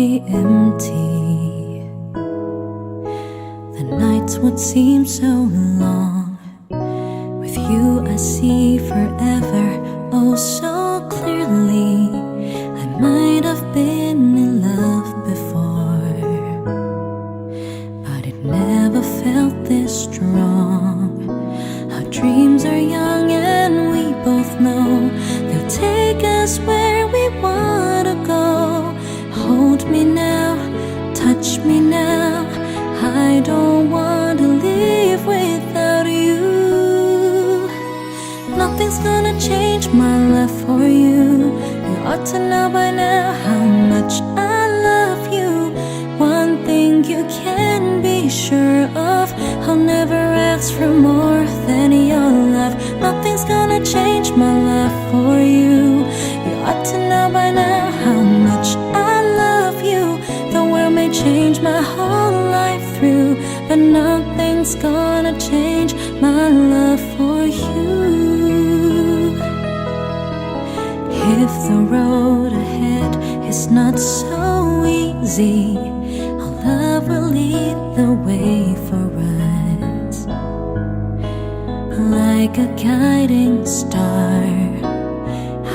be empty. The nights would seem so long. With you I see forever, oh so clearly. I might have been in love before, but it never felt this strong. Our dreams are young and we both know they'll take us where we want to go. Hold me now, touch me now, I don't want to live without you. Nothing's gonna change my love for you. You ought to know by now how much I love you. One thing you can be sure of, I'll never ask for more than your love. Nothing's gonna change my love for you. You ought to know by now how much I love you. The world may change my whole life through, but nothing's gonna change my love for you. If the road ahead is not so easy, our love will lead the way for us. Like a guiding star,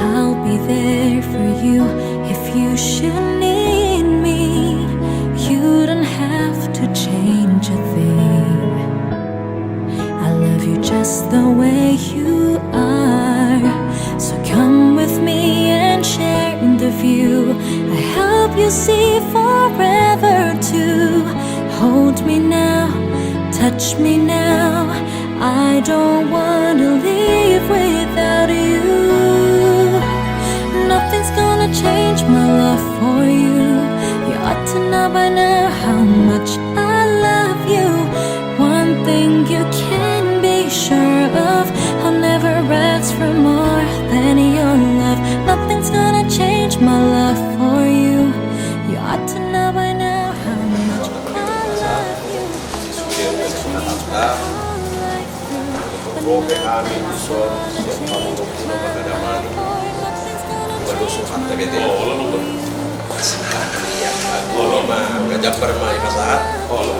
I'll be there for you if you should need me. You don't have to change a thing. I love you just the way you are. So come with me and share the view. I help you see forever too. Hold me now, touch me now, I don't want to live without you. Nothing's gonna change my love for you. You ought to know by now how much I love you. One thing you can be sure of, I'll never ask for more than your love. Nothing's gonna change my love for you. You ought to know by now how much I love you. Robe kami usor siap kamu puno kadadaman balusuk hante bete olo mah gajah permai kasahat olo.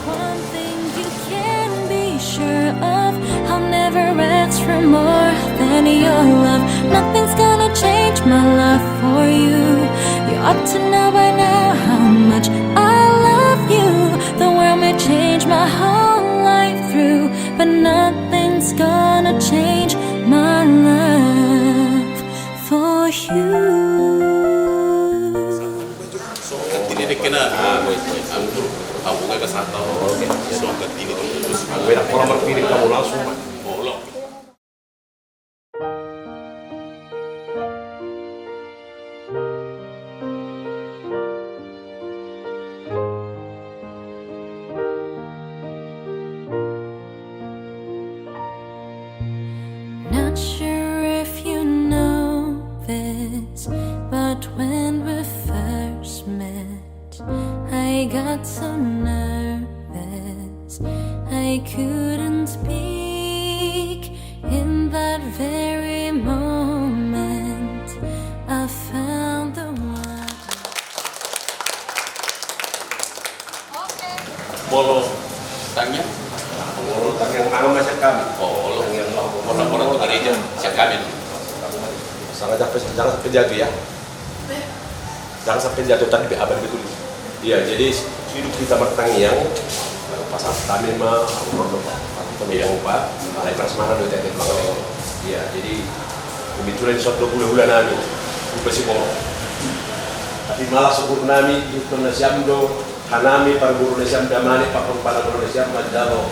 One thing you can be sure of, I'll never ask for more than your love. Nothing's gonna change my love for you. You ought to know by now how much I love you. The world may change my whole life through, but nothing's gonna change my love for you. Ini dikena kamu nggak kesatau so ketini terus beda orang berpiring kamu langsung bolong. Not sure if you know this, but when we first met, I got so nervous I couldn't speak. In that very moment I found the one. Bolo tangnya Bolo tang yang mana macam kami? bolo Yang orang-orang tuh gereja siap kami jangan sampai jatuh ya. Jangan sampai jatuh tadi abang betul. Iya, jadi hidup kita bertangiang pas kami mah yang Pak, mulai prasmanan do tete banget. Iya, jadi kebetulan suatu bulan nami bersih bolo. Tapi malah syukur nami itu nasiam do kanami para guru nasiam damani pak para guru nasiam majalo.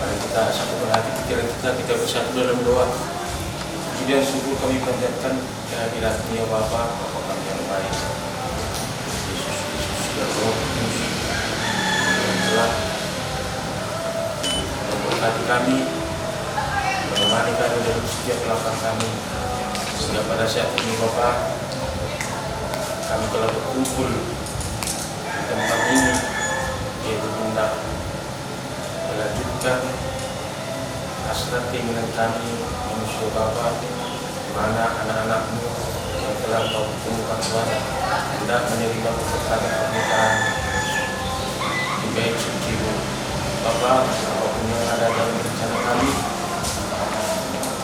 Kita satu berhati, pikiran kita bersatu dalam doa. Kemudian syukur kami panjatkan kehadiran Dia Bapa kami yang baik, Yesus dan Roh Kudus yang telah memberkati kami, menemani kami dalam setiap langkah kami. Sehingga pada saat ini Bapa, kami telah berkumpul di tempat ini, yaitu hendak melanjutkan hasrat keinginan kami manusia Bapa mana anak-anakmu yang telah kau kumpulkan Tuhan hendak menerima keberkatan pernikahan di baik sucimu. Bapa, apapun yang ada dalam rencana kami,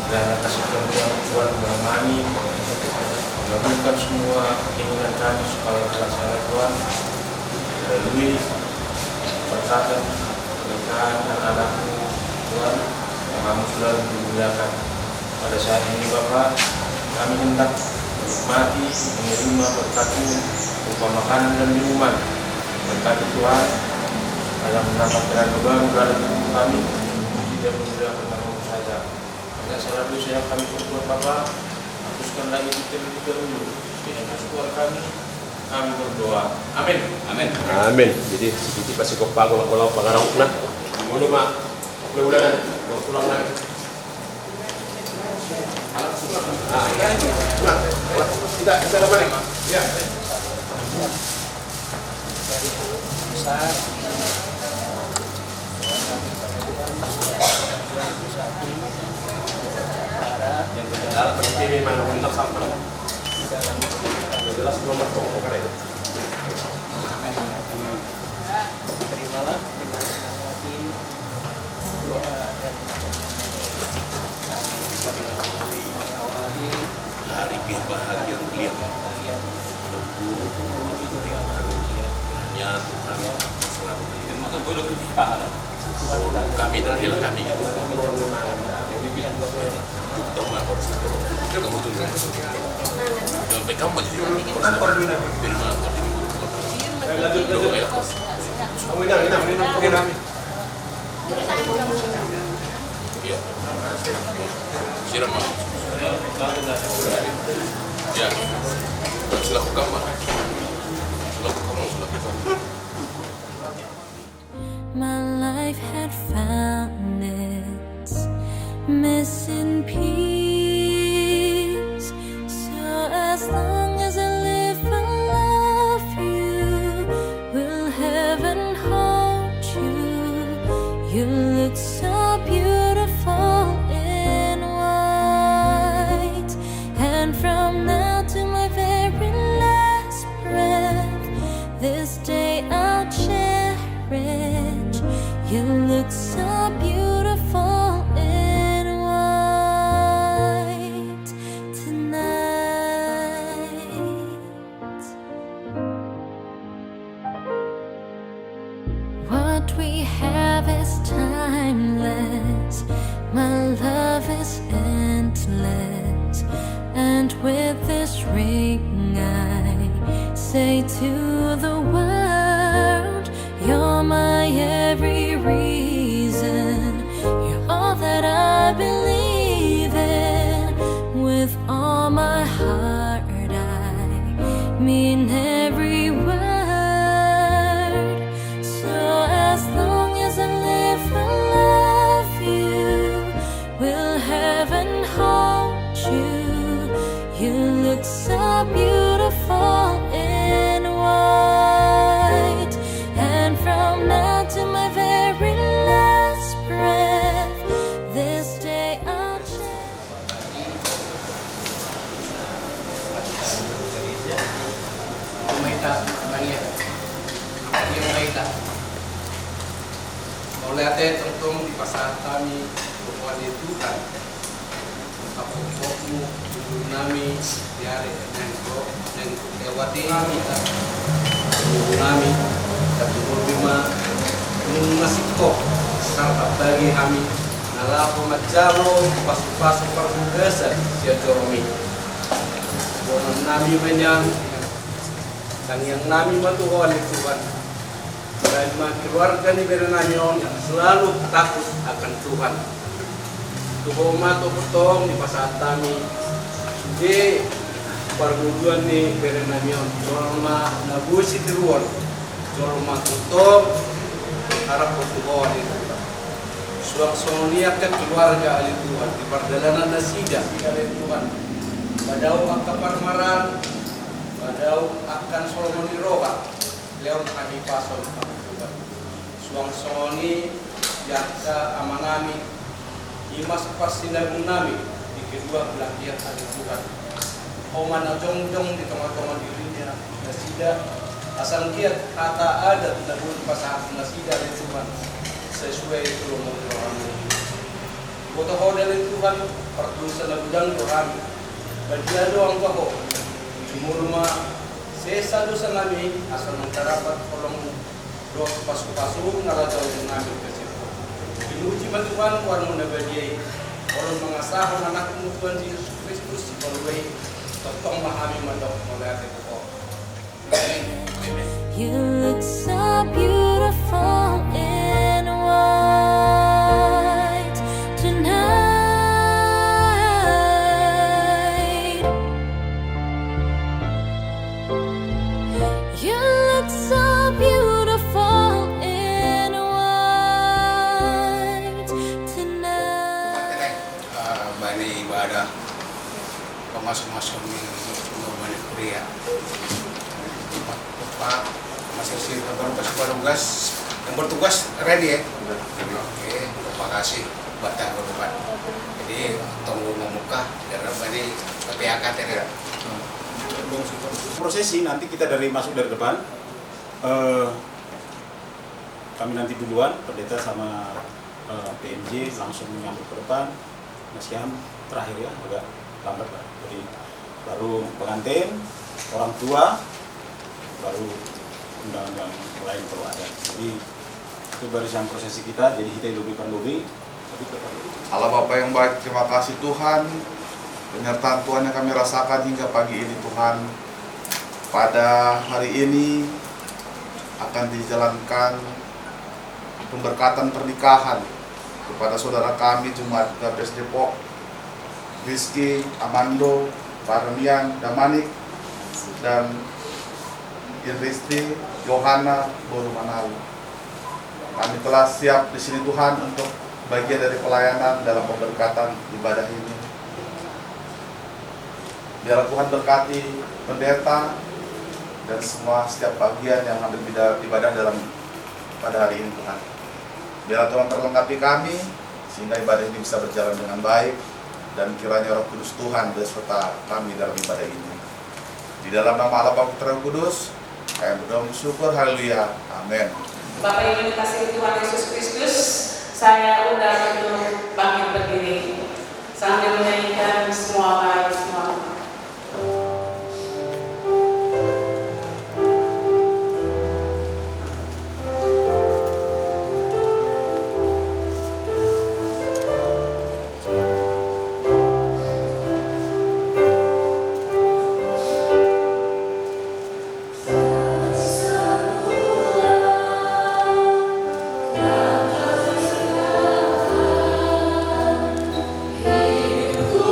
kiranya kasih karunia Tuhan menemani, mengabulkan semua keinginan kami supaya terlaksana Tuhan melalui perkataan pernikahan anak-anakmu Tuhan yang kamu selalu dimuliakan. Pada saat ini Bapa, kami hendak menikmati, menerima berkat-Mu berupa makanan dan minuman. Berkati Tuhan dalam menambah terang baru dalam hidup kami, tidak memuliakan nama-Mu saja. Karena selalu yang kami berbuat Bapa, hapuskan lagi terlebih dahulu dengan syukur kami berdoa. Amin. Amin. Amin. Jadi sedikit pasti kau pago kalau pengarang nak. Mulu mak. Mudah-mudahan mau pulang lagi. Kita kemana mak? Ya. Yang kedua penting mana untuk sampai. Jelas belum bertemu kan itu. Terimalah dengan hati doa dan hari bahagia beliau hanya Tuhan selalu maka boleh kami dan hilang kami kita mau harus kita kamu tuh sampai kamu jadi firman ya siram ya silakan My life had found its missing piece. So as long as I live, I love you. Will heaven hold you? You look so beautiful in white. And from now to my very last breath, this day I'll cherish. You look so beautiful in white tonight. What we have is timeless. My love is endless. And with this ring I say to the world, you're my every reason. You're all that I believe in. With all my heart I mean every word. So as long as I live, I love you. Will heaven hold you? You look so beautiful in white. And from now to my very last breath, this day I'll Oleh ate tentang di pasar kami bahwa di Tuhan kapokmu dulu nami diare nengko lewati kita dulu nami dan berbima masih kok serta bagi kami nalapo majalo pasu-pasu perbugasan sia joromi bonon nami menyang dan yang nami matuhan di Tuhan dan keluarga ni Berenamion selalu takut akan Tuhan. Tuhan matu potong di pasar kami di perguruan ni Berenamion jorma nabusi tiruan jorma potong harap Tuhan itu. Suang-suangnya ke keluarga ali Tuhan di perjalanan nasida dari Tuhan. Badau akan parmaran, badau akan Solomon Roba. Leon kami pasol kami Tuhan. Suang-suangi jaka amanami imas pasindagun nami di kedua belah pihak ada Tuhan. Oman jong-jong di tengah-tengah dirinya nasida asal kiat kata ada tidak boleh pasang nasida dari Tuhan sesuai turun Tuhan. Foto dari Tuhan pertulisan gudang Tuhan. Badia doang kau. Murma sesa dosa nami asal mencarapat kolong doa pasu-pasu ngarajau dengan ke situ. Diuji Tuhan Tuhan menabadiai. Orang mengasah anak Tuhan Yesus Kristus melalui totong mahami mandok mulai itu. You look so beautiful in white tonight. You look so beautiful in white tonight. Bani ibadah pemasuk-masuk di Bani Korea. Pak masih bertugas yang bertugas ready ya. Oke, terima kasih batang berdebat. Jadi tunggu membuka dari Bani PPAK ya. Prosesi nanti kita masuk dari depan. Kami nanti duluan, pendeta sama PMJ langsung menyambut ke depan. Mas Yam terakhir ya, agak lambat lah. Jadi baru pengantin, orang tua, baru undangan yang lain kalau ada. Jadi itu barisan prosesi kita. Jadi kita lebih. Allah Bapa yang baik, terima kasih Tuhan, penyertaan Tuhan yang kami rasakan hingga pagi ini Tuhan. Pada hari ini akan dijalankan pemberkatan pernikahan kepada saudara kami Jemaat Gabdes Depok, Rizky, Amando, Parmian, Damanik, dan Iristri, Yohana, Boru Manawi. Kami telah siap di sini Tuhan untuk bagian dari pelayanan dalam pemberkatan ibadah ini. Biarlah Tuhan berkati pendeta dan semua setiap bagian yang ambil ibadah dalam pada hari ini Tuhan. Biarlah Tuhan perlengkapi kami sehingga ibadah ini bisa berjalan dengan baik, dan kiranya Roh Kudus Tuhan beserta kami dalam ibadah ini. Di dalam nama Allah Bapa Putra Kudus, kami berdoa bersyukur, haleluya, amin. Bapak Ibu dikasihi Tuhan Yesus Kristus, saya undang untuk bangkit berdiri sambil menyanyikan semua baik semua. Ku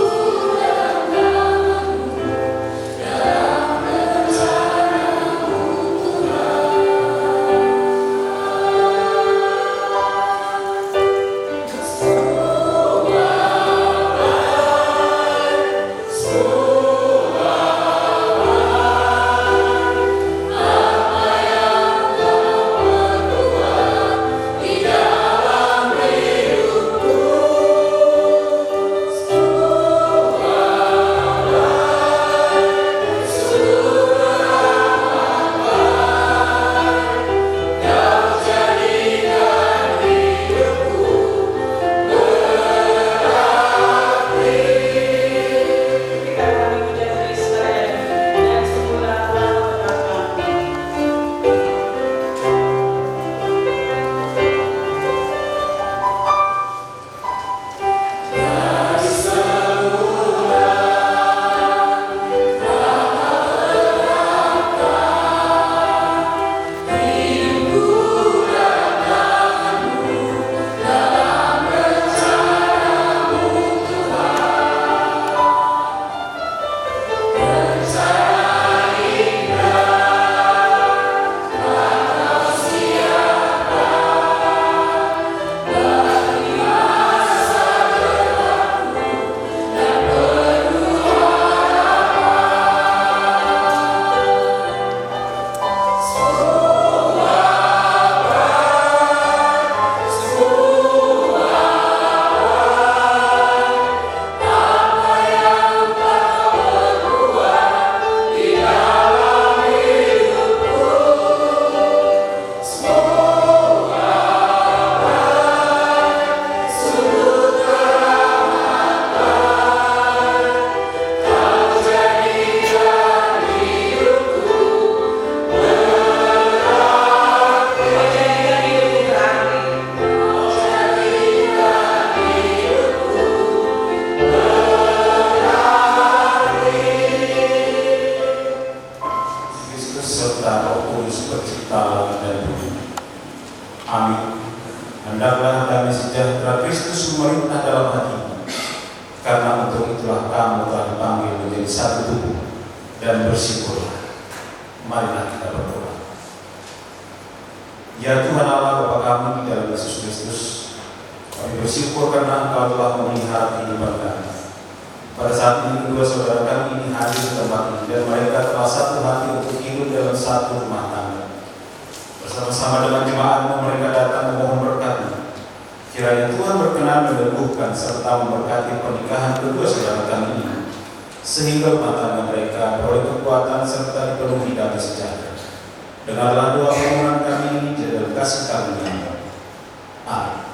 kamu telah dipanggil menjadi satu tubuh dan bersyukurlah. Marilah kita berdoa. Ya Tuhan Allah Bapa kami di dalam Yesus Kristus, kami bersyukur karena Engkau telah memelihara kehidupan kami. Pada saat ini kedua saudara kami ini hadir di tempat ini dan mereka telah satu hati untuk hidup dalam satu rumah tangga. Bersama-sama dengan jemaatmu mereka datang memohon berkat-Mu. Kiranya Tuhan berkenan meneguhkan serta memberkati pernikahan kedua saudara kami ini, sehingga rumah tangga mereka beroleh kekuatan serta dipenuhi damai sejahtera. Dengarlah doa permohonan kami ini dalam kasih karunia-Mu. Amin.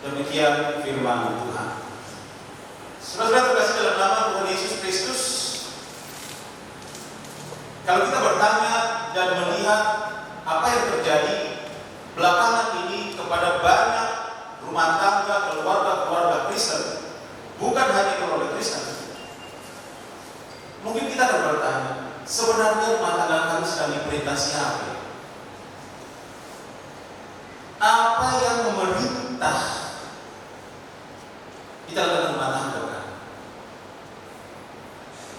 Demikian firman Tuhan. Saudara terkasih dalam nama Tuhan Yesus Kristus, kalau kita bertanya dan melihat apa yang terjadi belakangan ini kepada banyak rumah tangga, keluarga Kristen, bukan hanya keluarga Kristen, mungkin kita akan bertanya, sebenarnya rumah tangga kami sedang diperintah siapa? Apa yang memerintah di dalam rumah tangga kan?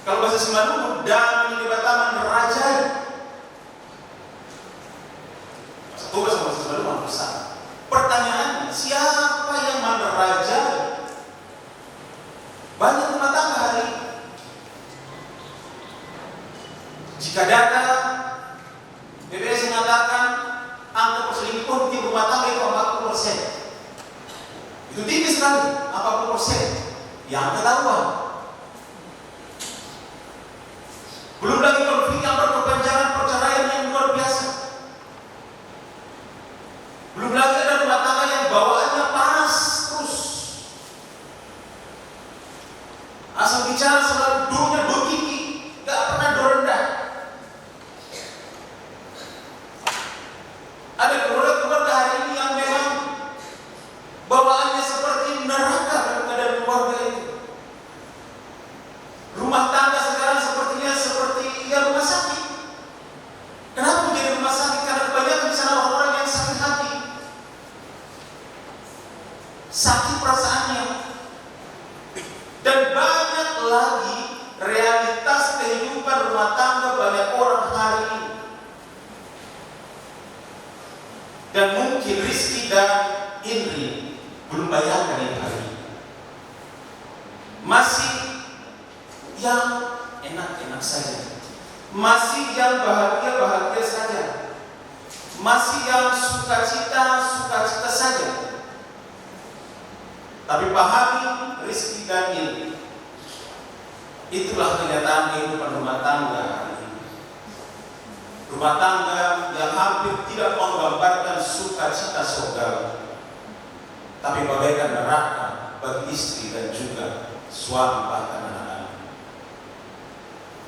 Kalau bahasa Semalumu, damai di bataman merajai. Satu bahasa Semalumu besar. Pertanyaannya, siapa yang merajai banyak rumah tangga hari ini? Jika data BPS mengatakan angka rumah tangga itu 40%. Itu tinggi sekali, 40% yang ketahuan. Belum lagi konflik yang berkepanjangan, perceraian yang luar biasa. Belum lagi ada rumah tangga yang bawaannya panas terus. Asal bicara selalu do-nya do tinggi, gak pernah do rendah. Ada keluarga hari ini yang memang bawaannya seperti neraka dalam keluarga itu. Rumah tangga sekarang sepertinya seperti rumah sakit. Kenapa menjadi rumah sakit? Karena kebanyakan di sana orang-orang yang sakit hati, sakit perasaannya, dan banyak lagi realitas kehidupan rumah tangga banyak orang hari ini. Dan mungkin Rizky dan Indri belum bayangkan ini hari ini. Masih yang enak-enak saja, masih yang bahagia-bahagia saja, masih yang sukacita saja. Tapi pahami Rizky dan Indri, itulah kenyataan kehidupan rumah tangga hari ini. Rumah tangga yang hampir tidak menggambarkan sukacita saudara, tapi bagaikan neraka bagi istri dan juga suami bahkan anak-anak.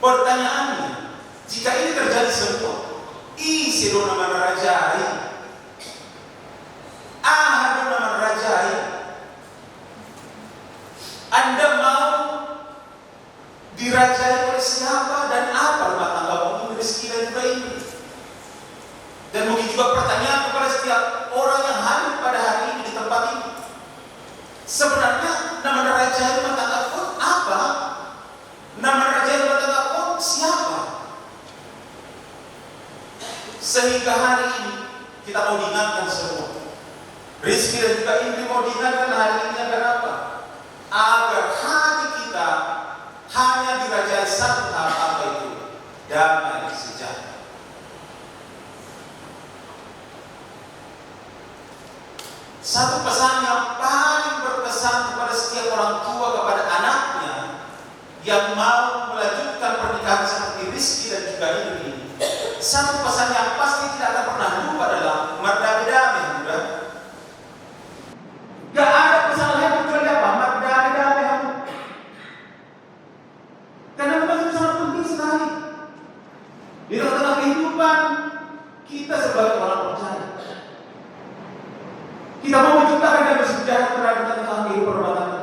Pertanyaannya, jika ini terjadi semua, isi nama rajai, nama rajai, Anda mau dirajai oleh siapa dan apa rumah tangga ini, Rizky dan juga ini? Dan mungkin juga pertanyaan kepada setiap orang yang hadir pada hari ini di tempat ini. Sebenarnya nama rajai rumah tangga pun apa? Nama rajai rumah tangga pun siapa? Sehingga hari ini kita mau diingatkan semua. Rizky dan juga Indri mau diingatkan hari ini agar apa? Agar hati kita hanya dirajai satu hal, apa itu? Damai sejahtera. Satu pesan yang paling berkesan kepada setiap orang tua kepada anaknya yang mau melanjutkan pernikahan seperti Rizky dan juga Indri. Satu pesan yang pasti tidak akan pernah lupa adalah merdamai-damai, Bunda. Gak ada pesan lain kecuali apa? Merdamai-damai. Karena memang itu sangat penting sekali di tengah kehidupan kita sebagai orang percaya. Kita mau menciptakan dan bersejahtera di tengah kehidupan rumah tangga.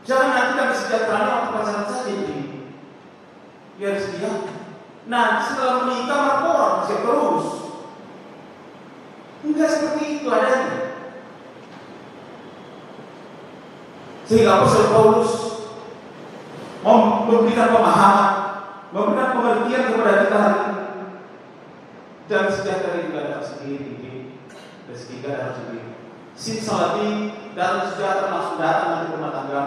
Jangan nanti kita bersejahtera untuk pasangan saja ini. Ya Rizky, nanti setelah menikah berporak masih terus. Enggak seperti itu adanya. Sehingga Apostle Paulus memberikan pemahaman, memberikan pengertian kepada kita hari ini. Dan sejahtera juga dalam sendiri, Rizky dalam sendiri. Simsalabim dalam sejahtera langsung datang nanti rumah tangga.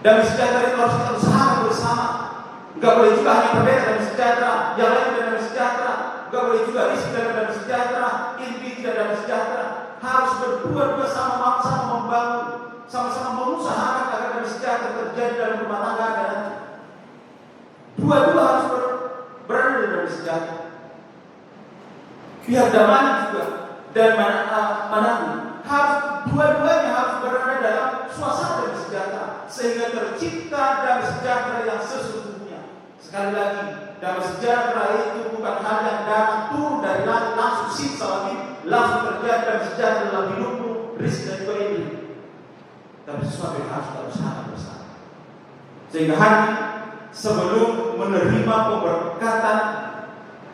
Dan sejahtera itu harus kita usahakan bersama. Enggak boleh juga hanya berbeda dalam sejahtera, yang lain tidak dalam sejahtera. Enggak boleh juga Rizky tidak dalam sejahtera, Indri tidak dalam sejahtera. Harus berdua-dua sama-sama membangun, sama-sama mengusahakan agar dalam sejahtera terjadi dalam rumah tangga nanti. Dua-dua harus berada dalam sejahtera. Biar damai juga dan mana harus dua-duanya harus berada dalam suasana dan sejahtera sehingga tercipta dan sejahtera yang sesungguhnya. Sekali lagi, damai sejahtera itu bukan hal yang datang turun dari langit langsung simsalabim langsung terjadi dan sejahtera dalam hidupmu, Rizky dan juga ini. Tapi sesuatu yang harus kita usahakan bersama. Sehingga hari sebelum menerima pemberkatan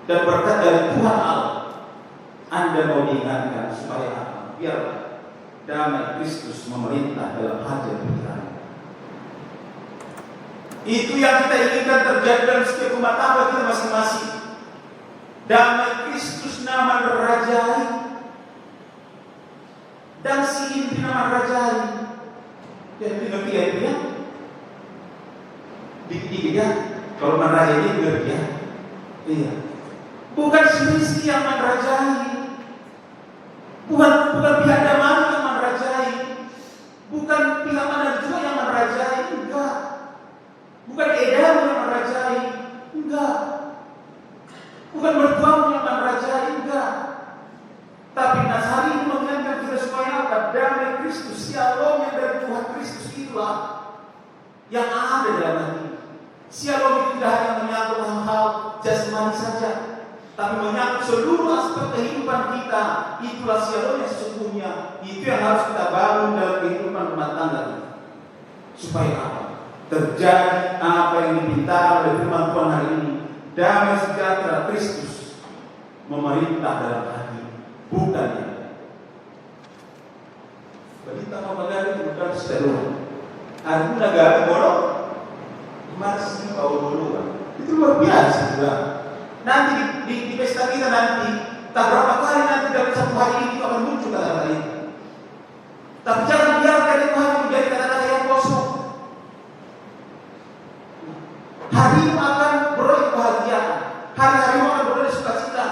dan berkat dari Tuhan Allah, Anda mau diingatkan supaya apa? Biarlah damai Kristus memerintah dalam hati dan pikiran. Itu yang kita inginkan terjadi dalam setiap rumah tangga kita masing-masing. Damai Kristus nama rajai dan si Indri nama rajai. Dan ngerti ya itu ya? Dikit-dikit ya. Kalau merajai ini ngerti ya? Iya. Bukan si Rizky yang merajai. Kristus, shalom yang dari Tuhan Kristus itulah yang ada dalam hati. Shalom itu tidak hanya menyangkut hal-hal jasmani saja, tapi menyangkut seluruh aspek kehidupan kita. Itulah shalom yang sesungguhnya. Itu yang harus kita bangun dalam kehidupan rumah tangga kita. Supaya apa? Terjadi apa yang dipintakan oleh firman Tuhan hari ini. Damai sejahtera Kristus memerintah dalam hati, bukan yang balita mapagari itu bukan setelah. Aku negara bodoh, masih kau dulu. Itu luar biasa juga. Nanti di pesta kita nanti, tak berapa kali nanti dalam satu hari ini itu akan muncul kata-kata ini. Tapi jangan biarkan itu hanya menjadi kata-kata yang kosong. Hari akan beroleh kebahagiaan, hari-hari akan beroleh sukacita,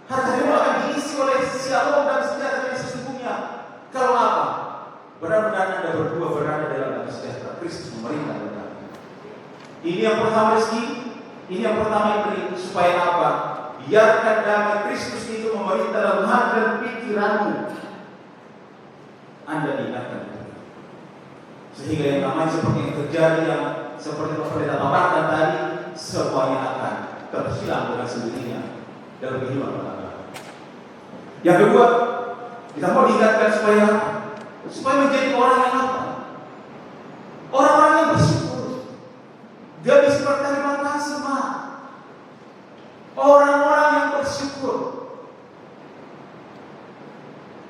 hari-hari akan diisi oleh shalom dan sejahtera yang sesungguhnya. Kalau apa? Benar-benar Anda berdua berada dalam damai sejahtera Kristus memerintah kita. Ini yang pertama rezeki, ini yang pertama yang beri supaya apa? Biarkan damai Kristus itu memerintah dalam hati dan pikiranmu. Anda diingatkan itu. Sehingga yang namanya seperti yang terjadi yang seperti Pendeta paparkan tadi, semuanya akan tersilang dengan sendirinya dalam kehidupan kita. Yang kedua, kita mau diingatkan supaya menjadi orang yang apa? Orang-orang yang bersyukur. Dia bisa berterima kasih, Ma. Orang-orang yang bersyukur.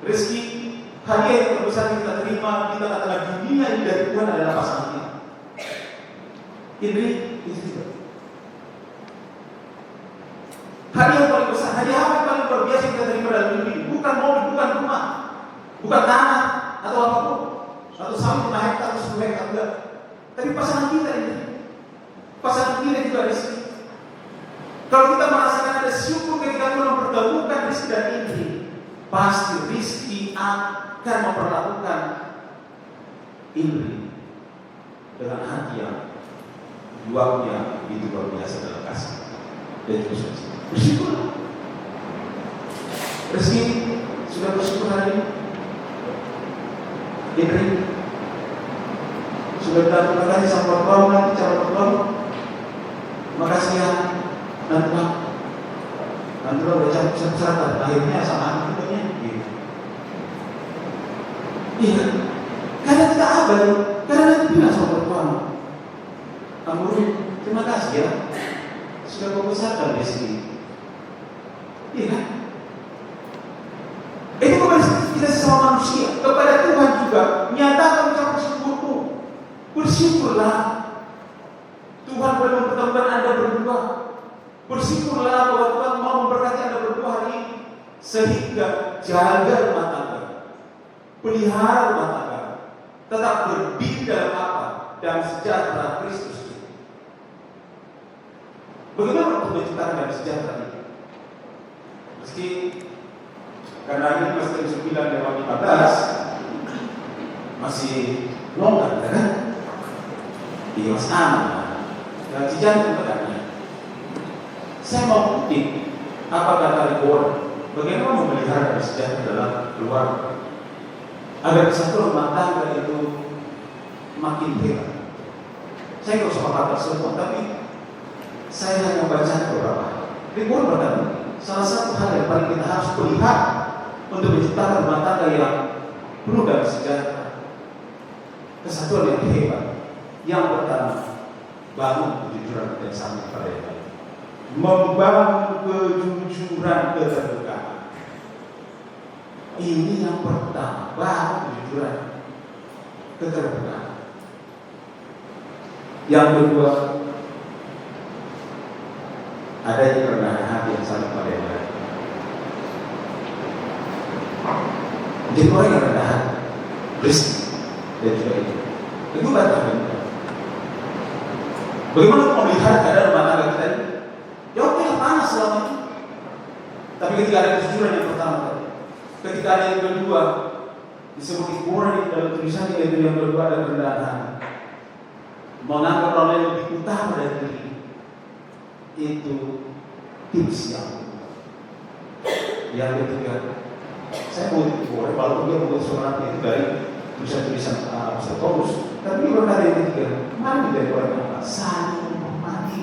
Rezeki, hadiah yang terbesar yang kita terima, kita katakan dunia ini dari Tuhan adalah pasangannya. Ini itu juga. Hadiah yang paling besar, hadiah apa yang paling luar biasa yang kita terima dalam hidup ini? Bukan mobil, bukan rumah, bukan tanah atau apapun, atau sawit 5 hektar atau 10 hektar enggak. Tapi pasangan kita ini, pasangan kita juga rezeki. Kalau kita merasakan ada syukur ketika Tuhan mempertemukan rezeki dan ini, pasti rezeki akan memperlakukan ini dengan hati yang luarnya itu luar biasa dalam kasih dan juga suci. Bersyukur. Rezeki sudah bersyukur hari ini. Ini sudah terima kasih sama Bapak nanti cara Bapak. Makasih ya nanti udah campur akhirnya sama anaknya gitu. Iya, karena kita abadi, karena nanti bilang sama Bapak. Amur, terima kasih ya sudah membesarkan di sini. Iya kan? Itu kepada kita sesama manusia, kepada Tuhan juga nyatakan ucapan syukurmu. Bersyukurlah Tuhan boleh mempertemukan Anda berdua. Bersyukurlah bahwa Tuhan mau memberkati Anda berdua hari ini, sehingga jaga rumah tangga, pelihara rumah tangga, tetap berbida dalam apa? Dan sejahtera Kristus. Bagaimana untuk menciptakan damai sejahtera ini? Meski karena ini masih 9:15 masih longgar, kan? Iya, masih aman. Dan jangan kepadanya. Saya mau kutip apa kata Ribon, bagaimana memelihara damai sejahtera dalam keluarga agar kesatuan rumah tangga itu makin hebat. Saya tidak usah kata semua, tapi saya hanya baca beberapa. Ribon berkata, salah satu hal yang paling kita harus pelihara untuk menciptakan rumah tangga yang penuh damai sejahtera, kesatuan yang hebat. Yang pertama, bangun kejujuran dan sama kepada yang lain. Membangun kejujuran keterbukaan. Ini yang pertama, bangun kejujuran keterbukaan. Yang kedua, adanya kerendahan hati yang saling pada yang lain. Jadi orang yang rendah hati, bersih, dan juga itu. Itu kata bagaimana untuk memelihara keadaan rumah tangga kita ini? Ya oke, panas selama ini. Tapi ketika ada kejujuran yang pertama, ketika ada yang kedua, disebut ikhwan dalam tulisan yaitu yang kedua ada kerendahan hati. Menganggap orang lain lebih utama dari diri. Itu tips yang ketiga, Saya begitu boleh, walaupun dia membuat surat itu dari tulisan-tulisan Apostol Paulus, tapi dia berkata yang ketiga, mari dari orang yang saling menghormati,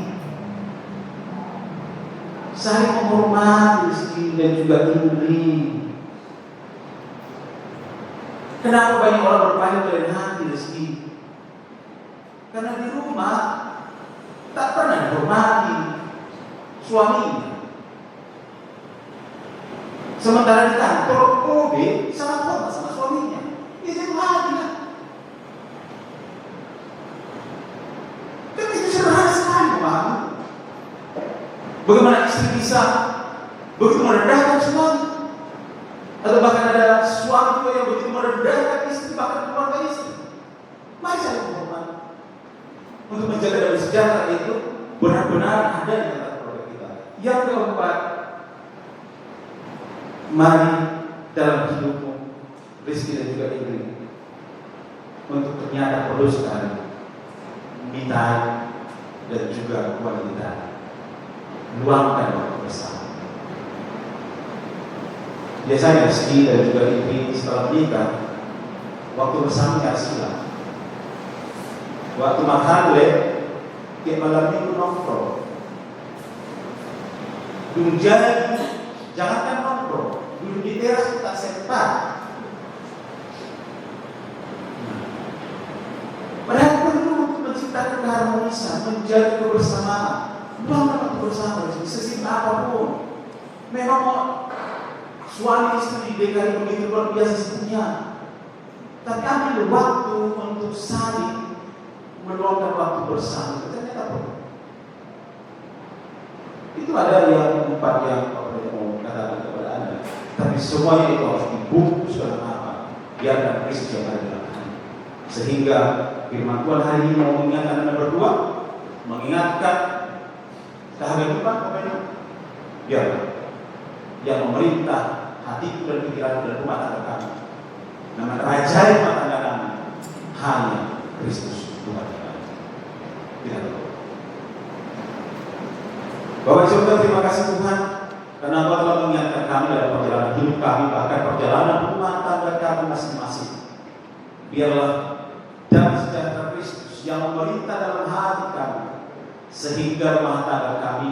saling menghormati dan juga iri. Kenapa banyak orang berpaling dari hati rezeki? Karena di rumah tak pernah dihormati suaminya. Sementara di kantor, OB sangat hormat sama suaminya. Itu hati. Kan itu sederhana sekali, Pak. Bagaimana istri bisa begitu merendahkan suami? Atau bahkan ada suami juga yang begitu merendahkan istri, bahkan keluarga istri. Mari saya menghormati. Untuk menjaga damai sejahtera itu benar-benar ada di antara keluarga kita. Yang keempat, mari dalam hidupmu, Rizky dan juga Ingrid, untuk ternyata perlu sekali Mita dan juga wanita luangkan waktu bersama. Biasanya Rizky dan juga Ingrid setelah menikah, waktu bersama ya silang. Waktu makan kayak malam minggu nongkrong. Dulu jadi, jangankan nongkrong, dulu di teras tak sempat. Padahal perlu untuk menciptakan keharmonisan, menjaga kebersamaan, luangkan waktu bersama, sesimpel apapun. Memang suami istri di DKI begitu luar biasa sibuknya, tapi ambil waktu untuk saling meluangkan waktu bersama, ternyata perlu. Itu ada yang empat yang mau katakan kepada Anda, tapi semuanya itu harus dibungkus dalam apa? Biarkan Kristus yang ada dalam hati. Sehingga firman Tuhan hari ini mau mengingatkan Anda berdua, mengingatkan kehadiran kepada biarlah yang memerintah hatiku dan pikiranku dan rumah tangga kami, nama raja rumah tangga kami hanya Kristus Tuhan. Tidak tahu. Bapak Saudara, terima kasih Tuhan karena Engkau telah mengingatkan kami dalam perjalanan hidup kami, bahkan perjalanan rumah tangga kami masing-masing. Biarlah damai sejahtera Kristus yang memerintah dalam hati kami, sehingga rumah tangga kami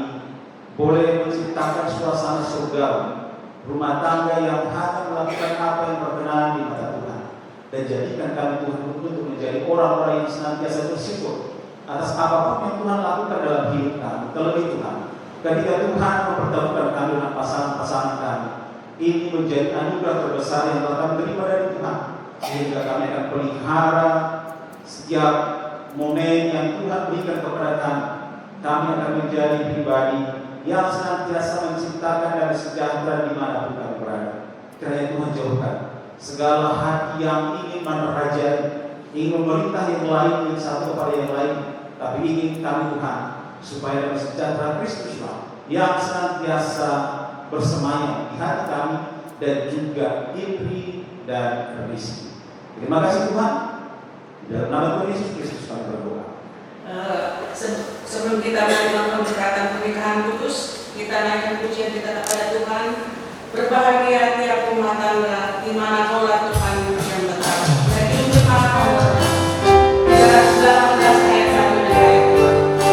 boleh menciptakan suasana surgawi, rumah tangga yang akan melakukan apa yang berkenan di mata Tuhan, dan jadikan kami Tuhan untuk menjadi orang-orang yang senantiasa bersyukur atas apapun yang Tuhan lakukan dalam hidup kami. Terlebih Tuhan, ketika Tuhan mempertemukan kami dengan pasangan-pasangan kami, ini menjadi anugerah terbesar yang telah kami terima dari Tuhan, sehingga kami akan pelihara setiap momen yang Tuhan berikan kepada kami. Kami akan menjadi pribadi yang senantiasa menciptakan damai sejahtera di mana pun kami berada. Kiranya Tuhan jauhkan segala hati yang ingin menerajai, ingin memerintah yang lain, yang satu kepada yang lain, tapi ingin kami Tuhan supaya damai sejahtera Kristuslah yang senantiasa bersemayam di hati kami dan juga Iri dan Rizky. Terima kasih Tuhan. Dalam nama Tuhan Yesus Kristus kami berdoa. Sebelum kita melakukan pemberkatan pernikahan kudus, kita naikkan pujian kita kepada Tuhan. Berbahagia tiap rumah tangga di mana kaulah Tuhan yang tetap. Dan itu apa? 19 ayat 1 dan ayat 2. Oh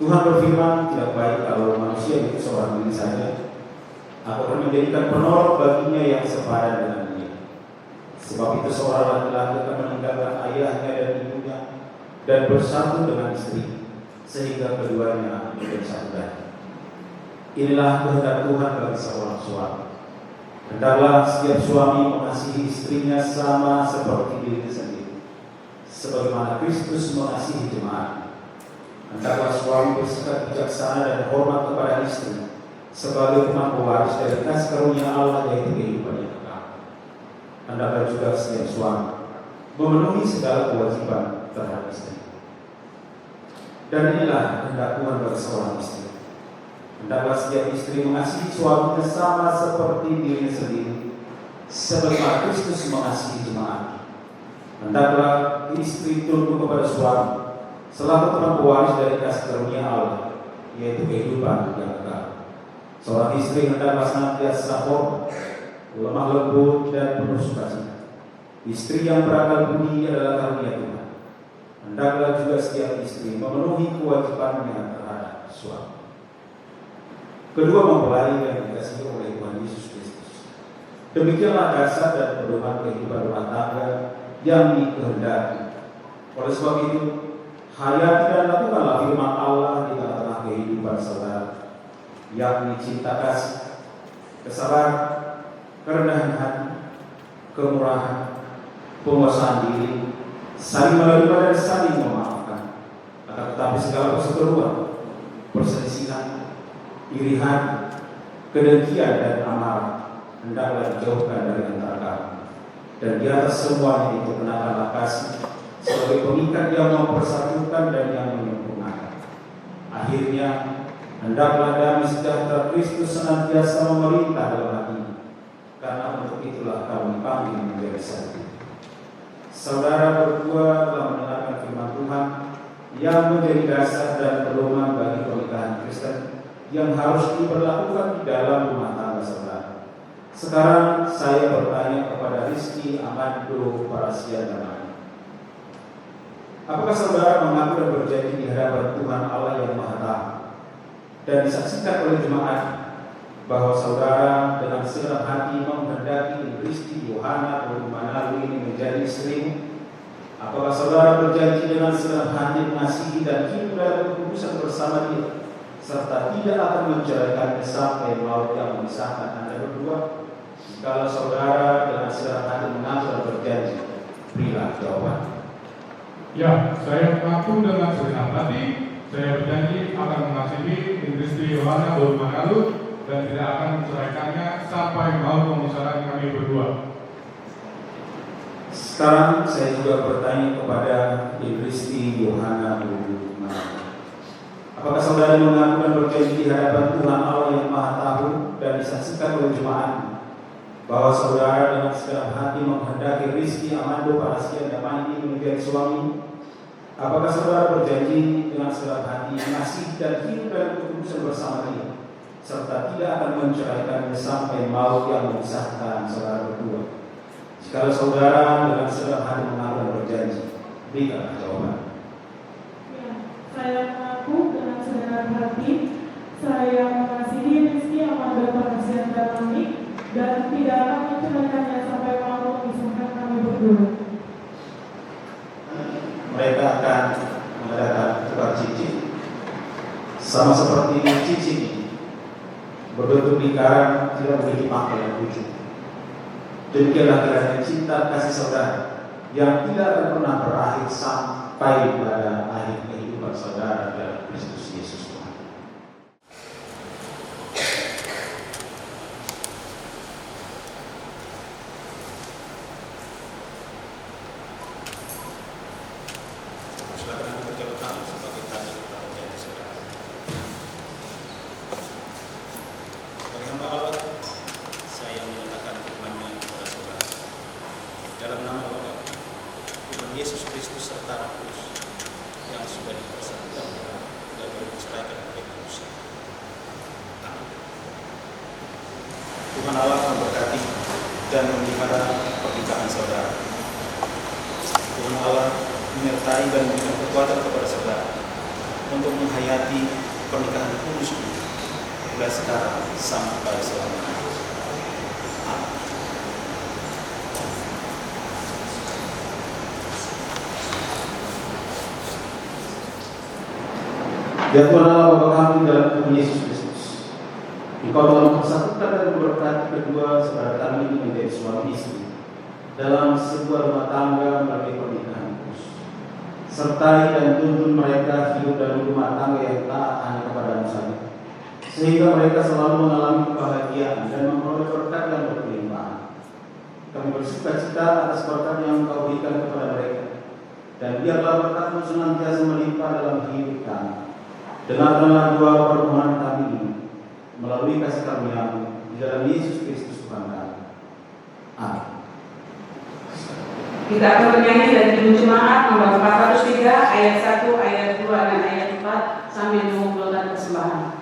Tuhan berfirman, tidak baik kalau manusia itu seorang diri saja. Aku akan menjadikan penolong baginya yang sepadan dengan dia. Sebab itu seorang laki-laki akan meninggalkan ayahnya dan ibunya dan bersatu dengan istri, sehingga keduanya menjadi satu daging. Inilah kehendak Tuhan bagi seorang suami. Hendaklah setiap suami mengasihi istrinya sama seperti dirinya sendiri, sebagaimana Kristus mengasihi jemaat. Hendaklah suami bersikap bijaksana dan hormat kepada istri, sebagai teman pewaris dari kasih karunia Allah yaitu kehidupan yang kekal. Hendaklah juga setiap suami memenuhi segala kewajiban terhadap istri. Dan inilah kehendak Tuhan bagi seorang istri. Hendaklah setiap istri mengasihi suaminya sama seperti dirinya sendiri, sebagaimana Kristus mengasihi jemaat. Hendaklah istri tunduk kepada suami selaku teman pewaris dari kasih karunia Allah, yaitu kehidupan yang kekal. Seorang istri hendaklah senantiasa hormat, lemah lembut dan penuh sukacita. Istri yang berakal budi adalah karunia Tuhan. Hendaklah juga setiap istri memenuhi kewajibannya terhadap suami. Kedua mempelai yang dikasihi oleh Tuhan Yesus Kristus. Demikianlah dasar dan pedoman kehidupan rumah tangga yang dikehendaki. Oleh sebab itu, hayati dan lakukanlah firman Allah di tengah-tengah kehidupan saudara, yakni cinta kasih, kesabaran, kerendahan hati, kemurahan, penguasaan diri, saling menerima dan saling memaafkan. Akan tetapi segala perseteruan, perselisihan, irihan, kedengkian dan amarah hendaklah dijauhkan dari antara kamu. Dan di atas semuanya itu kenakanlah kasih sebagai pengikat yang mempersatukan dan yang menyempurnakan. Akhirnya hendaklah damai sejahtera Kristus senantiasa memerintah dalam hati, karena untuk itulah kamu dipanggil menjadi satu. Saudara berdua telah mendengarkan firman Tuhan yang menjadi dasar dan pedoman bagi pernikahan Kristen yang harus diberlakukan di dalam rumah tangga saudara. Sekarang saya bertanya kepada Rizky Amando Parasiadamani. Apakah saudara mengaku dan berjanji di hadapan Tuhan Allah yang Maha Tahu dan disaksikan oleh jemaat bahwa saudara dengan segenap hati menghendaki Rizky Yohana Manalu ini menjadi istrimu? Apakah saudara berjanji dengan segenap hati mengasihi dan hidup dalam kekudusan bersama dia, serta tidak akan menceraikannya sampai maut yang memisahkan Anda berdua? Kalau saudara dengan segenap hati mengaku dan berjanji, berilah jawaban. Ya, saya mengaku dengan segenap hati. Saya berjanji akan mengasihi Rizky Yohana Manalu dan tidak akan menceraikannya sampai maut memisahkan kami berdua. Sekarang saya juga bertanya kepada Rizky Yohana Manalu. Apakah saudara mengaku dan berjanji di hadapan Tuhan Allah yang Maha Tahu dan disaksikan oleh jemaat bahwa saudara dengan segenap hati menghendaki Rizky Amando Parasiadamani ini menjadi suami? Apakah saudara berjanji dengan segenap hati mengasihi dan hidup dalam kekudusan bersama dia, serta tidak akan menceraikannya sampai maut yang memisahkan saudara berdua? Jika saudara dengan segenap hati mengaku dan berjanji, berikanlah jawaban. Ya, saya mengaku dengan segenap hati saya mengasihi Rizky Amando Parasiadamani dan tidak akan menceraikannya sampai maut memisahkan kami berdua. Mereka akan mengadakan tukar cincin, sama seperti cincin ini berbentuk lingkaran, tidak memiliki pangkal yang ujung. Demikianlah kiranya cinta kasih saudara yang tidak akan pernah berakhir sampai pada akhir kehidupan saudara dalam Kristus Yesus Tuhan. Silakan dipercayakan sebagai tanda perjanjian saudara. Sebagai hamba Allah, saya menyatakan firman-Nya kepada saudara. Dalam nama Bapa, Tuhan Yesus Kristus serta Roh Kudus yang sudah dipersatukan dan dipercayakan oleh manusia. Amin. Tuhan Allah memberkati dan memelihara pernikahan saudara. Tuhan Allah menyertai dan memberikan kekuatan kepada saudara untuk menghayati pernikahan kudus mulai sekarang sampai selamanya. Ya Tuhan Allah Bapa kami dalam Tuhan Yesus Kristus, Engkau telah mempersatukan dan memberkati kedua saudara kami ini menjadi suami istri dalam sebuah rumah tangga melalui pernikahan kudus. Sertai dan tuntun mereka hidup dalam rumah tangga yang taat hanya kepada-Mu saja, sehingga mereka selalu mengalami kebahagiaan dan memperoleh berkat yang berlimpah. Kami bersukacita atas berkat yang Engkau berikan kepada mereka, dan biarlah berkat-Mu senantiasa melimpah dalam hidup kami. Dengarlah doa permohonan kami ini melalui kasih karunia-Mu di dalam Yesus Kristus Tuhan kami. Amin. Kita akan bernyanyi dari Judul Jemaat nomor 403 ayat 1, ayat 2 dan ayat 4 sambil mengumpulkan persembahan.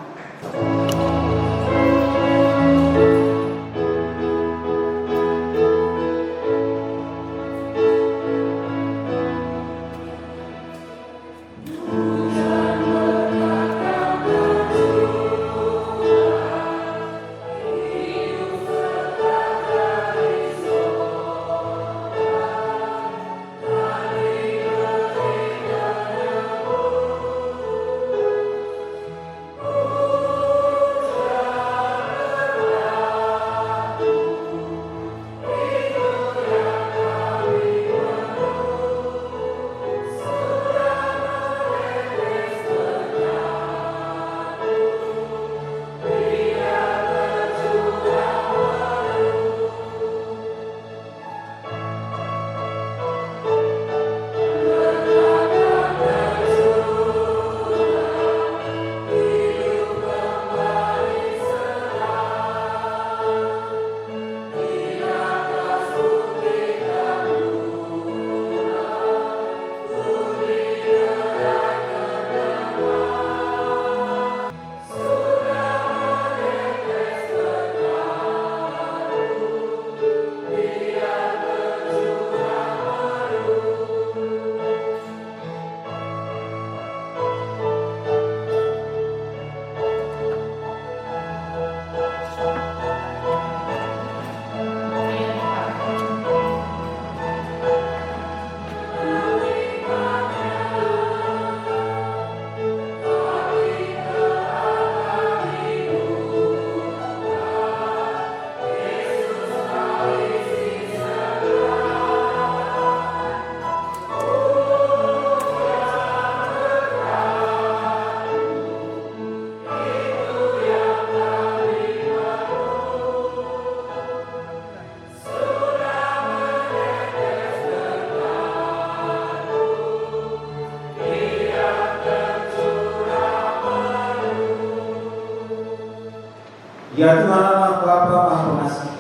Ya Tuhan Allah Bapa Maha Pengasih,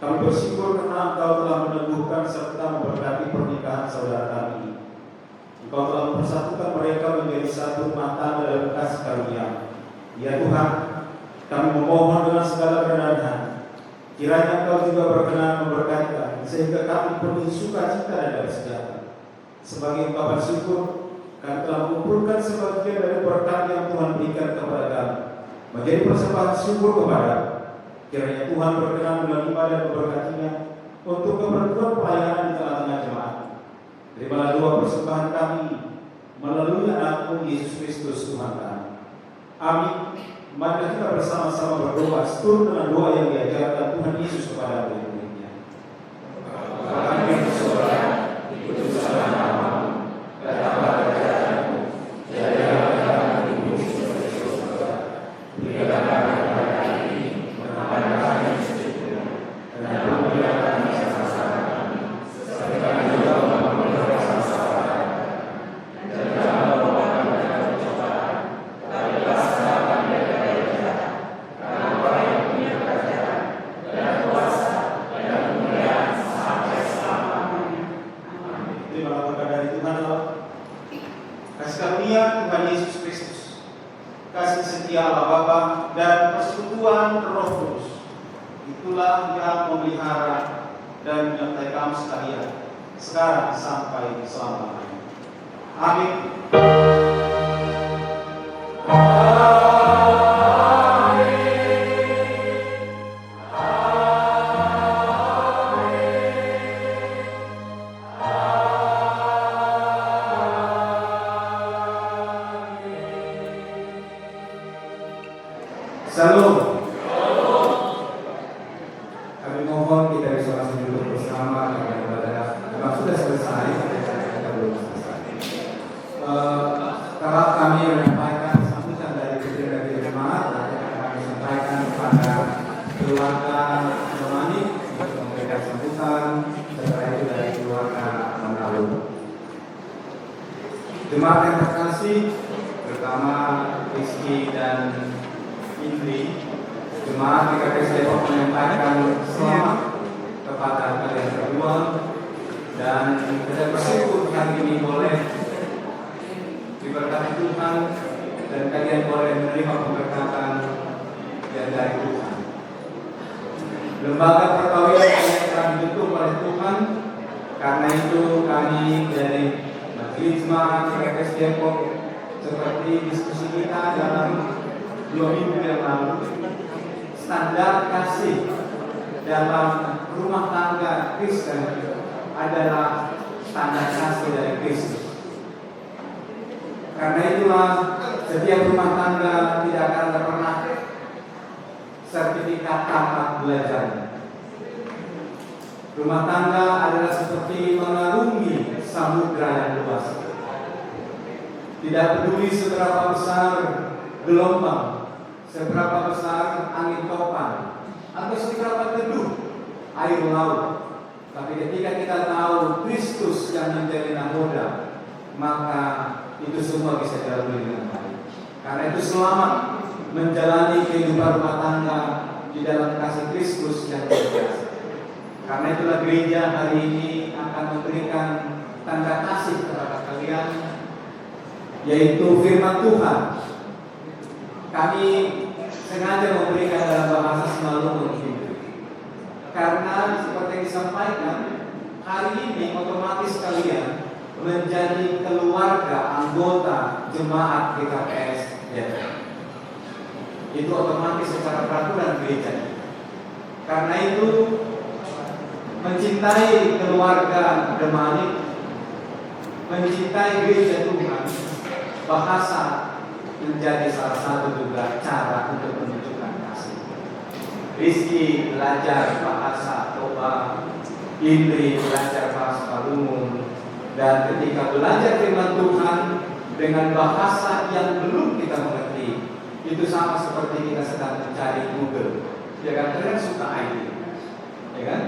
kami bersyukur karena Engkau telah meneguhkan serta memberkati pernikahan saudara kami. Engkau telah mempersatukan mereka menjadi satu rumah tangga dalam kasih karunia. Ya Tuhan, kami memohon dengan segala kerendahan, kiranya Engkau juga berkenan memberkati kami, sehingga kami penuh sukacita dan damai sejahtera. Sebagai ungkapan syukur, kami telah mengumpulkan sebagian dari berkat yang Tuhan berikan kepada kami menjadi persembahan syukur kepada. Kiranya Tuhan berkenan menerima dan memberkatinya untuk keperluan pelayanan di tengah-tengah jemaat. Terimalah doa persembahan kami melalui Anak-Mu Yesus Kristus Tuhan kami. Amin. Mari kita bersama-sama berdoa seturut dengan doa yang diajarkan Tuhan Yesus kepada murid-muridnya. Kami di surga, dikuduskanlah namamu, datanglah kerajaanmu, jadilah kehendakmu di bumi seperti di surga. Berikanlah kami hari ini makanan kami yang secukupnya, dan ampunilah kami kesalahan kami, seperti kami juga mengampuni kesalahan kami. Dan jangan bawa kami ke dalam pencobaan, tapi lepaskanlah kami dari yang jahat. Karena Engkau yang punya kerajaan dan kuasa dan kemuliaan sampai selama-lamanya. Amin. Terima kasih dari Tuhan Allah. Kasih karunia Tuhan Yesus Kristus, kasih setia Allah Bapa dan persekutuan Roh Kudus, itulah yang memelihara dan menyertai kamu sekalian sekarang sampai selama-lamanya. Amin. Salam. Kami mohon kita bisa masih duduk bersama karena ibadah memang sudah selesai, kita belum selesai. Setelah kami menyampaikan sambutan dari pimpinan jemaat, kami sampaikan kepada keluarga Romani untuk memberikan sambutan. Setelah itu dari keluarga Mangalu. Jemaat yang terkasih, terutama Rizky dan Indri, jemaat GKPS Depok menyampaikan selamat kepada kalian berdua dan kita bersyukur hari ini boleh diberkati Tuhan dan kalian boleh menerima pemberkatan yang dari Tuhan. Lembaga perkawinan kalian telah dibentuk oleh Tuhan, karena itu kami dari Majelis Jemaat GKPS Depok seperti diskusi kita dalam 2 minggu yang lalu, standar kasih dalam rumah tangga Kristen adalah standar kasih dari Kristus. Karena itulah setiap rumah tangga tidak akan pernah sertifikat tamat belajar. Rumah tangga adalah seperti mengarungi samudra yang luas. Tidak peduli seberapa besar gelombang, seberapa besar angin topan, atau seberapa teduh air laut. Tapi ketika kita tahu Kristus yang menjadi nahoda, maka itu semua bisa dilalui dengan baik. Karena itu selamat menjalani kehidupan rumah tangga di dalam kasih Kristus yang berbiasa. Karena itulah gereja hari ini akan memberikan tanda kasih kepada kalian, yaitu firman Tuhan. Kami sengaja memberikan dalam bahasa Semalungun itu, karena seperti yang disampaikan, hari ini otomatis kalian menjadi keluarga anggota jemaat GKPS Depok. Itu otomatis secara peraturan gereja. Karena itu mencintai keluarga Demanik, mencintai gereja Tuhan, bahasa menjadi salah satu juga cara untuk menunjukkan kasih. Rizky belajar bahasa Toba, Indri belajar bahasa Palungun, dan ketika belajar firman Tuhan dengan bahasa yang belum kita mengerti, itu sama seperti kita sedang mencari Google. Ya kan, kalian suka IT, ya kan?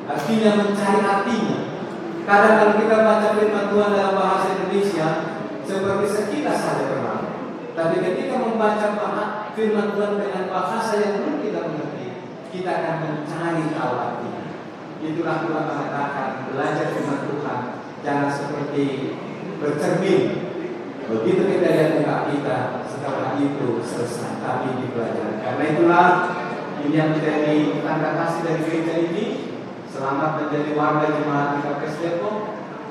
Artinya mencari artinya. Kadang kalau kita baca firman Tuhan dalam bahasa Indonesia, seperti sekilas saja kenal. Tapi ketika membaca firman Tuhan dengan bahasa yang belum kita mengerti, kita akan mencari tahu artinya. Itulah Tuhan mengatakan belajar firman Tuhan jangan seperti bercermin. Begitu kita lihat muka kita, setelah itu selesai, tapi dipelajari. Karena itulah ini yang menjadi tanda kasih dari gereja ini. Selamat menjadi warga jemaat GKPS Depok.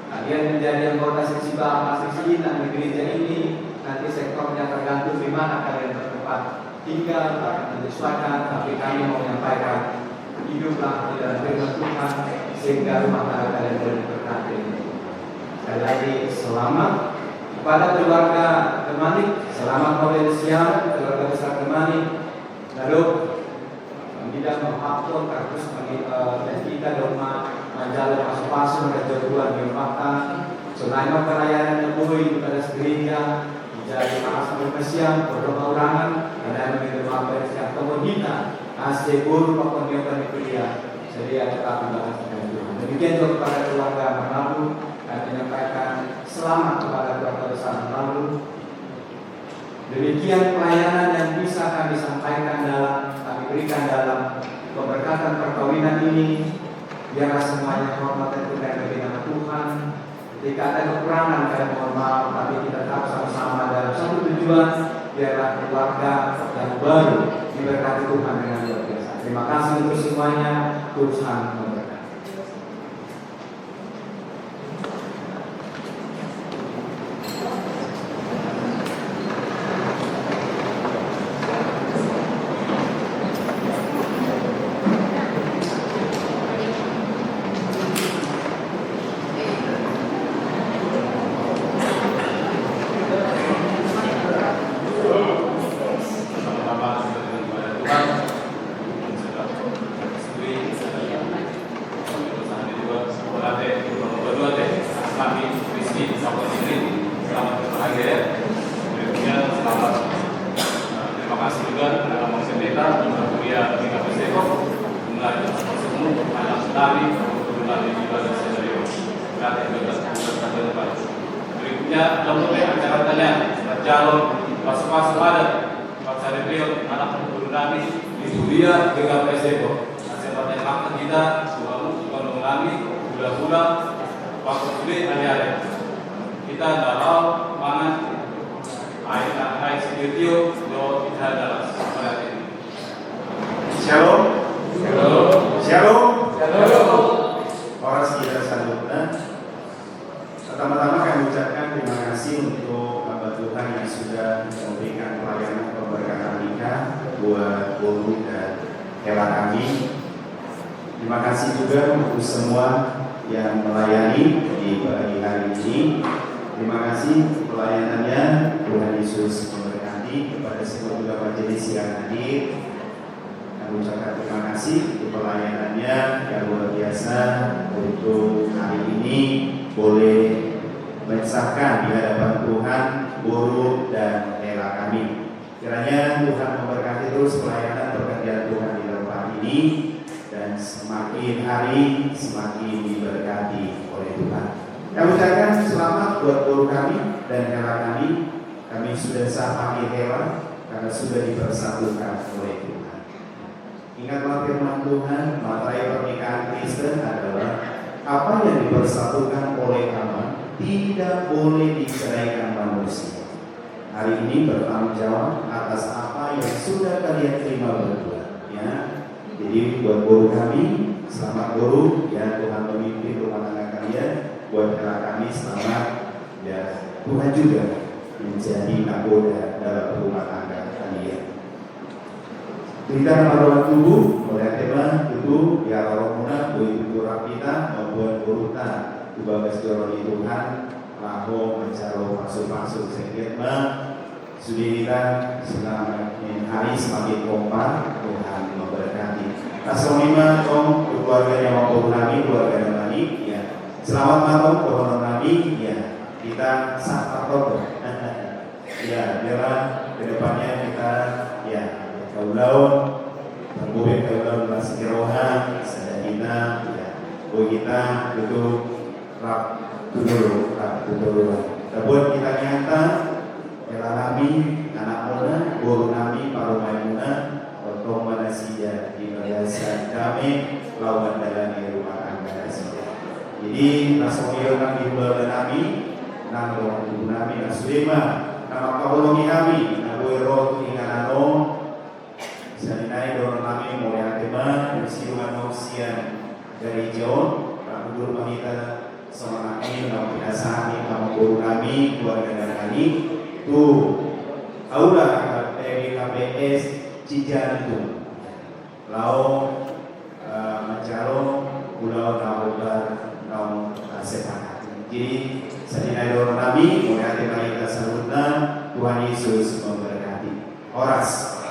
Kalian menjadi anggota seksi bapak, seksi inang di gereja ini. Nanti sektornya tergantung di mana kalian bertempat tinggal, menyesuaikan. Tapi kami mau menyampaikan, hiduplah di dalam firman Tuhan sehingga rumah tangga kalian boleh diberkati. Sekali lagi selamat kepada keluarga Demanik, selamat Malaysia, keluarga besar Demanik. Lalu tidak menghapus terus bagi kita doma menjalan masuk-masuk dan jagoan di rumah. Selain perayaan yang boleh pada gereja, jadi masa bermesian, berdoa orangan, dan begitu apa yang kemudian asli guru pakon dia kuliah, jadi tetap bahas dengan Tuhan. Demikian juga kepada keluarga Mangalu, kami menyampaikan selamat kepada keluarga besar Mangalu. Demikian pelayanan yang bisa kami sampaikan kami berikan dalam pemberkatan perkawinan ini. Biarlah semuanya hormat dan pujian bagi nama Tuhan. Jika ada kekurangan, kami mohon maaf, tapi kita tetap sama-sama dalam satu tujuan. Biarlah keluarga yang baru diberkati Tuhan dengan luar biasa. Terima kasih untuk semuanya. Tuhan memberkati. kami melalui ibadah sendiri. Kami berkata depan. Berikutnya dalam acara kalian calon masuk-masuk adat Pak Real anak guru kami di Suria GKPS Depok. Nasibnya makna kita bukan mengalami gula-gula waktu sulit hari-hari. Kita dalam mangan air sekirtio do kita dalam pada ini. Shalom. Shalom. Shalom. Shalom. Orang sekitar Salutna. Pertama-tama kami ucapkan terima kasih untuk Bapak Tuhan yang sudah memberikan pelayanan pemberkatan nikah buat guru dan hela kami. Terima kasih juga untuk semua yang melayani di pagi hari ini. Terima kasih pelayanannya. Tuhan Yesus memberkati kepada seluruh majelis yang hadir. Kami ucapkan terima kasih untuk pelayanannya yang luar biasa untuk hari ini boleh mensahkan di hadapan Tuhan guru dan hela kami. Kiranya Tuhan memberkati terus pelayanan pekerjaan Tuhan di tempat ini dan semakin hari semakin diberkati oleh Tuhan. Kami ucapkan selamat buat guru kami dan hela kami. Kami sudah sah panggil hela karena sudah dipersatukan oleh Tuhan. Ingatlah firman Tuhan, materai pernikahan Kristen adalah apa yang dipersatukan oleh Allah tidak boleh diceraikan manusia. Hari ini bertanggung jawab atas apa yang sudah kalian terima berdua, ya. Jadi buat guru kami, selamat guru, ya Tuhan memimpin rumah tangga kalian. Buat kami selamat, ya Tuhan juga menjadi nakoda dalam rumah tangga kalian. Kita nama tubuh oleh tema itu ya rohuna itu rapita membuat urutan tugas dorong Tuhan laho mencaro masuk sekiranya sudah selama hari semakin kompak Tuhan memberkati. Assalamualaikum om keluarga yang mau kami keluarga kami ya selamat malam pohon kami ya kita sapa ya biarlah kedepannya kita ya kaulau berbuat kaulau masih rohan sadar kita ya buat kita itu rap dulu buat kita nyata bela nabi anak muda guru nabi para maimuna untuk manasija di madrasah kami lawan dalam rumah tangga sida. Jadi nasoyo kami bela nabi nama guru nabi nasulema nama kaulungi kami nabu roh inganano Salinai dorong kami mulai tema bersiruan manusia dari jauh. Guru kami kita sama kami nama pinasani nama guru kami keluarga kami tu aula KPS Cijantung lau mencaro pulau Naubar Nau Sepakat. Jadi salinai dorong kami mulai tema kita salutna Tuhan Yesus memberkati. Oras.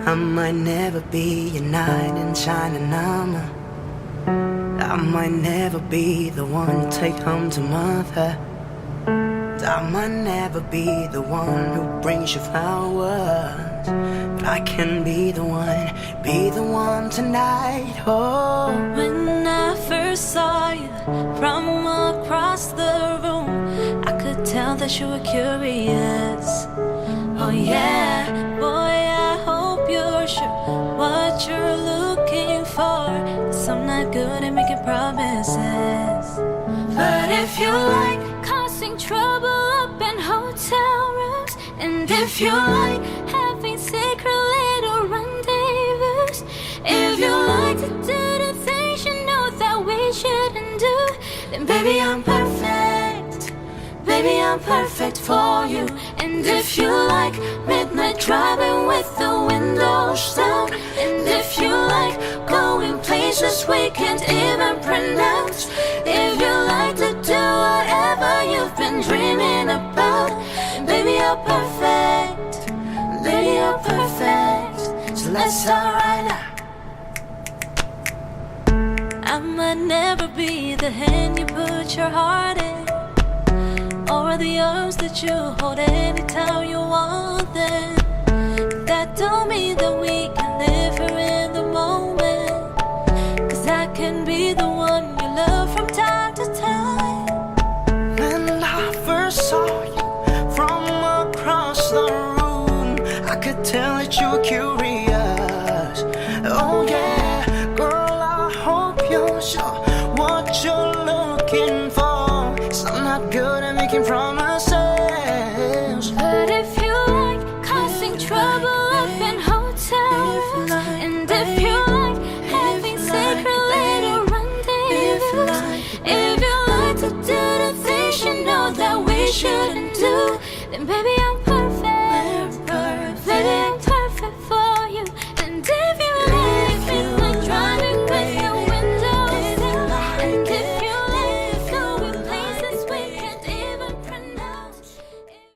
I might never be a knight in shining armor. I might never be the one to take home to mother. I might never be the one who brings you flowers, but I can be the one tonight. Oh, when I first saw you from across the room, I could tell that you were curious. Oh yeah, boy, I hope you're sure what you're looking for, 'cause I'm not good at making promises. But if you like causing trouble up in hotel rooms, and if you like having secret little rendezvous, if you like to do the things you know that we shouldn't do, then baby, I'm perfect. Baby, I'm perfect for you. And if you like midnight driving with the windows down, and if you like going places we can't even pronounce, if you like to do whatever you've been dreaming about, baby, you're perfect. Lady, you're perfect. So let's start right now. I might never be the hand you put your heart in, or the arms that you hold anytime you want them. That don't mean that we can live here in the moment, 'cause I can be the one you love from time to time. when I first saw you from across the room, I could tell that you were curious. Oh yeah, girl, I hope you're sure what you're looking for, 'cause I'm not good at making promises. But if you like causing trouble up in hotel rooms, and if you like having secret little rendezvous, if you like to do the things you know that we shouldn't do, then baby, I'm